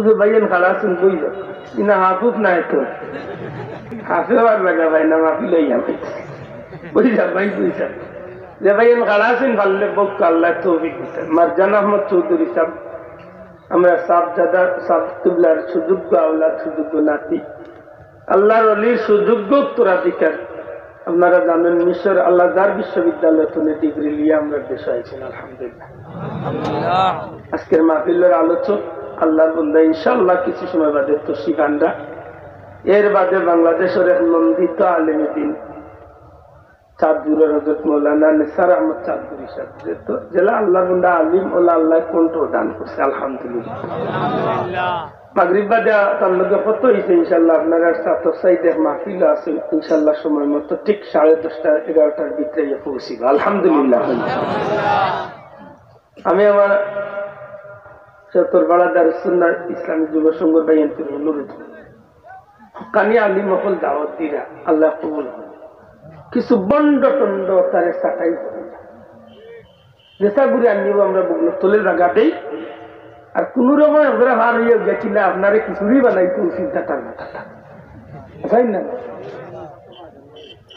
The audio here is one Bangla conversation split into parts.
যে ভাইয়েন খালা শুন বই যাও ইনা হাফুফ নাই তো হাফে আর লাগা ভাই না মাফি লই আমি বই যা ভাই বুঝা যে ভাইয়েন খালা শুন ভাললে বক আল্লাহ তৌফিক দিতে মারজানা আহমদ চৌধুরী সাহেব আমরা সাবজাদা সাব কিবলার সুযোগ্য আওলাদ সুযোগ্য নাতি আল্লাহর ওলির সুযোগ্য উত্তরাধিকার আপনারা জানেন মিশর আল্লাহদার বিশ্ববিদ্যালয় থেকে ডিগ্রি নিয়ে আমরা দেশে আইছেন আলহামদুলিল্লাহ। আজকের মাহফিলের আলোচক আল্লাহর বান্দা ইনশাআল্লাহ কিছু সময় বাদে তৌসিফ আন্ডা এর বাদে বাংলাদেশের এক নন্দিত আলেমে দিন চাঁদপুরের হযরত মাওলানা নিসার আহমদ চাঁদপুরি সাহেব জেলা আল্লাহর বান্দা আলিম ওলা আল্লাহ কোনটো দান করছে আলহামদুলিল্লাহ। মাগরিব বাদে তার লগে কত হয়েছে ইনশাল্লাহ আপনারা ছাত্র সাইডের মাহফিল আছে ইনশাল্লাহ সময় মতো ঠিক 10:30 11টার ভিতরে পৌঁছিব আলহামদুলিল্লাহ। আমি আমার চতুর্পাড়া দারুস সুন্নাহ ইসলামী যুব সংঘ বাইনপুর অনুরোধ হক্কানি আলিম মহল দাওয়াত দিরা আল্লাহ কবুল কিছু বন্ড টন্ড তারে সাটাই যেসা ঘুরে আনিব আমরা বগল তোলে জায়গা দেই আর কোন রকম আমরা হার হয়ে গেছি না আপনারে কিছুই বানাইতে চিন্তাটার মাথাটা তাই না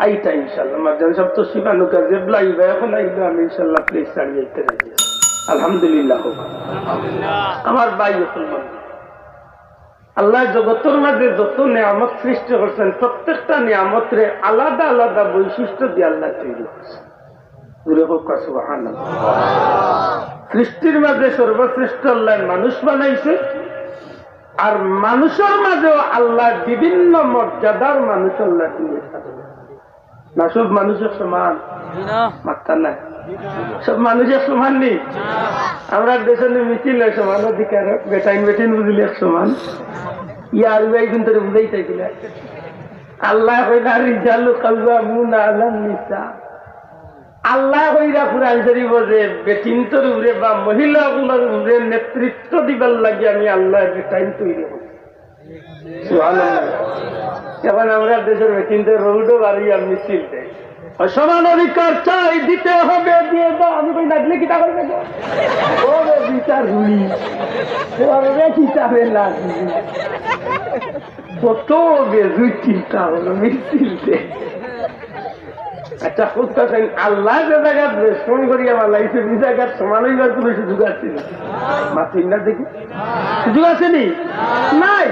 আইটা ইনশাল্লাহ মারজান সব তো শিবানুকা জেবলা ইবা এখন আইলো আমি ইনশাল্লাহ প্লেস ছাড়িয়ে যেতে রাজি আলহামদুলিল্লাহ। আমার ভাই মুসলমান আল্লাহ জগতের মাঝে যত নিয়ামত সৃষ্টি করছেন প্রত্যেকটা নিয়ামতরে আলাদা আলাদা বৈশিষ্ট্য দিয়ে আল্লাহ তৈরি করছেন। সৃষ্টির মাঝে সর্বশ্রেষ্ঠ আল্লাহ মানুষ বানাইছে আর মানুষের মাঝেও আল্লাহ বিভিন্ন মর্যাদার মানুষ আল্লাহ দিয়েছে না সব মানুষের সমান মাত্রা নাই সব মানুষের সমান নেই আমরা দেশের মিছিল সমান অধিকার বেটাইন বেটিন বুঝলে সমান ইয়ার কিন্তু বুঝাই চাইছিল আল্লাহ কইলা রিজালু কাওয়ামুনা আলান নিসা আল্লাহ কইরা কুরআন শরীফ যে বেটিনতর উপরে বা মহিলাগুলোর উপরে নেতৃত্ব দিবার লাগি আমি আল্লাহ বেটাইন তৈরি করছি সুবহানাল্লাহ। এখন আমরা দেশের বেটিনদের রোডও বাড়িয়ে মিছিল দেয় সমান অধিকার চাই দিতে হবে দিয়ে দাও আমি কই নাগলে কি তা করবে ও বিচার হুই ওরে কিতাবে লাগি কত বেজুই চিন্তা হলো মিছিলতে। আচ্ছা কথা আল্লাহ যে জায়গা রেসপন্ড করিয়া বানাইছে এই জায়গার সমান হইবার কোনো সুযোগ আছে না মাতিন না দেখি সুযোগ আছে নি নাই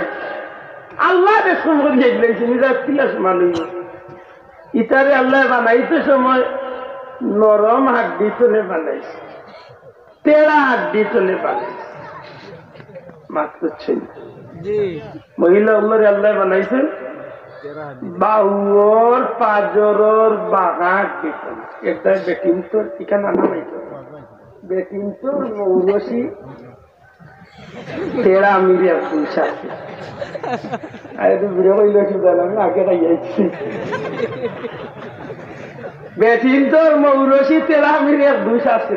আল্লাহ রেসপন্ড করিয়া দিয়েছে নিজের কিলা সমান হইব ইতারে আল্লাহ বানাইতে সময় নরম হাড্ডি তলে বানাইছে তেড়া হাড্ডি তলে বানাইছে মাত্র ছিল মহিলা উল্লারে আল্লাহ বানাইছে বাউর পাজরর বাঘাট বেতন একটা বেটিন তোর ঠিকানা নামাই বেটিন তোর মৌরসি তেড়া মিরিয়া পুঁছা আরে তুই ভিডিও কইলে শুধাল আমি আগে যাইছি বেটিন তোর মৌরসি তেড়া মিরিয়া দুষ আছে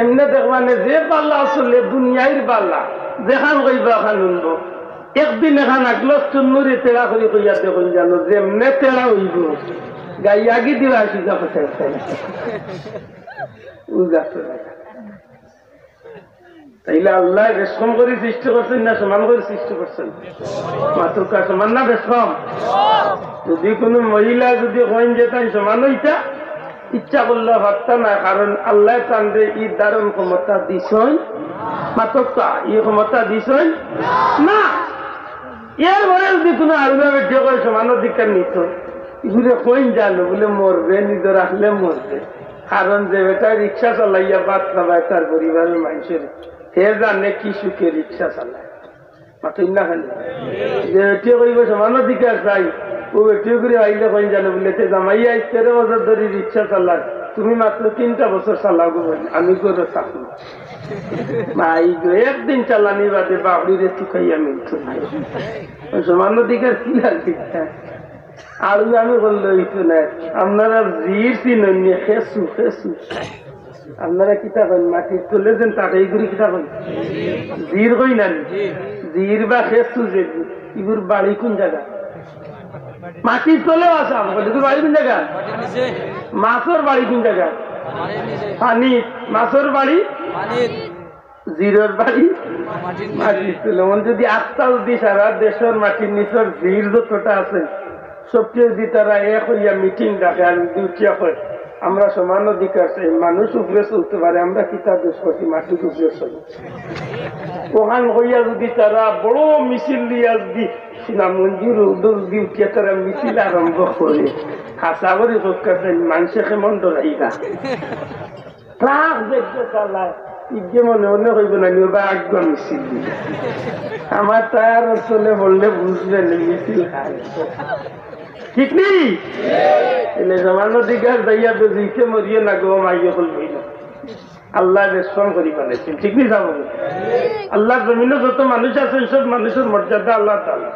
এমনি দেখবানে যে পাল্লা আসলে দুনিয়ার পাল্লা দেখান কইবা খান উনব একদিন এখান আগলো চুন্নুরি তেড়া করে কইয়া দেখুন জানো যে এমনি তেড়া হইব গাই আগি দিবা আসিজা কোথায় তাইলে আল্লাহ রেশম করে সৃষ্টি করছেন না সমান করে সৃষ্টি করছেন মাত্র সমান না রেশম যদি কোনো মহিলা যদি হইন যেতেন সমান হইতা ইচ্ছা করলে ভাবতা না কারণ আল্লাহ চান্দে ই দারুণ ক্ষমতা দিছই মাত্র ই ক্ষমতা দিছই না এর পরে যদি কোনো আরুভাবে যে করে সমান অধিকার নিত এগুলো কইন জানো বলে মরবে নিজের আসলে মরবে কারণ যে বেটা রিক্সা চালাইয়া বাদ চালায় তার পরিবারের মানুষের হে জানে কি সুখে রিক্সা চালায় মাত্র না খালি যে বেটিও কইব সমান অধিকার চাই ও বেটিও করে আইলে কইন জানো বলে জামাইয়া 13 বছর ধরে রিক্সা চালায় তুমি মাত্র 3টা বছর চালাবো আমি করে থাকবো মাই গো একদিন চালানি বাদে বাবড়িরে চুকাইয়া মিলতো সমান অধিকার কি লাগবে আর আমি বললো এইতো না আপনারা জির চিনেন খেসু খেসু আপনারা কিতা করেন মাটির তোলে যেন তাকে এইগুলি কিতা করেন জির কই না জির বা খেসু যে এগুর বাড়ি কোন জায়গা মাটির তোলেও আছে আমাদের বাড়ি কোন জায়গা মাছের বাড়ি কোন জায়গা পানি মাছের বাড়ি জিরোর বাড়ি মাটির তুলে মন যদি আস্থা যদি সারা দেশের মাটির নিচের ভিড় যতটা আছে সবচেয়ে যদি তারা এক হইয়া মিটিং ডাকে আর উঠিয়া হয় আমরা সমান অধিকার চাই মানুষ উপরে চলতে পারে আমরা কি তার দোষ করছি মাটির উপরে চলি ওখান হইয়া যদি তারা বড় মিছিল দিয়া যদি মঞ্জুর উদল দি উঠিয়া তারা মিছিল আরম্ভ করে হাসা করে করতেছেন মানুষে কেমন ডরাইবা ট্রাক দেখতে চালায় ইজ্ঞে মনে মনে হইব না বা আগ্য মিছিল দিবে আমার তার চলে বললে বুঝবেন মিছিল খায় ঠিক নেই এলে সমান অধিকার যাইয়া বেজিতে মরিয়ে না গো মাইয়ে হলবই না আল্লাহ রেসপন করি পালাইছেন ঠিক নেই যাবো আল্লাহ জমিনে যত মানুষ আছেন সব মানুষের মর্যাদা আল্লাহ তাআলা